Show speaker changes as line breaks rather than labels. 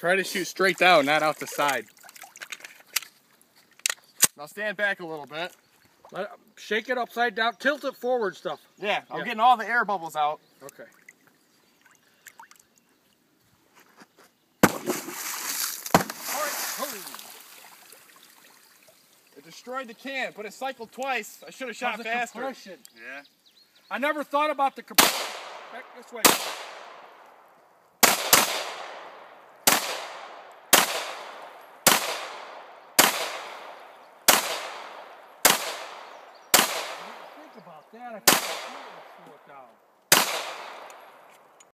Try to shoot straight down, not out the side. Now stand back a little bit.
Shake it upside down. Tilt it forward stuff.
Yeah, I'm getting all the air bubbles out.
Okay.
It destroyed the can, but it cycled twice. I should have shot faster.
Compression.
Yeah.
I never thought about the compression. Back this way. Think about that. I can't slow it down.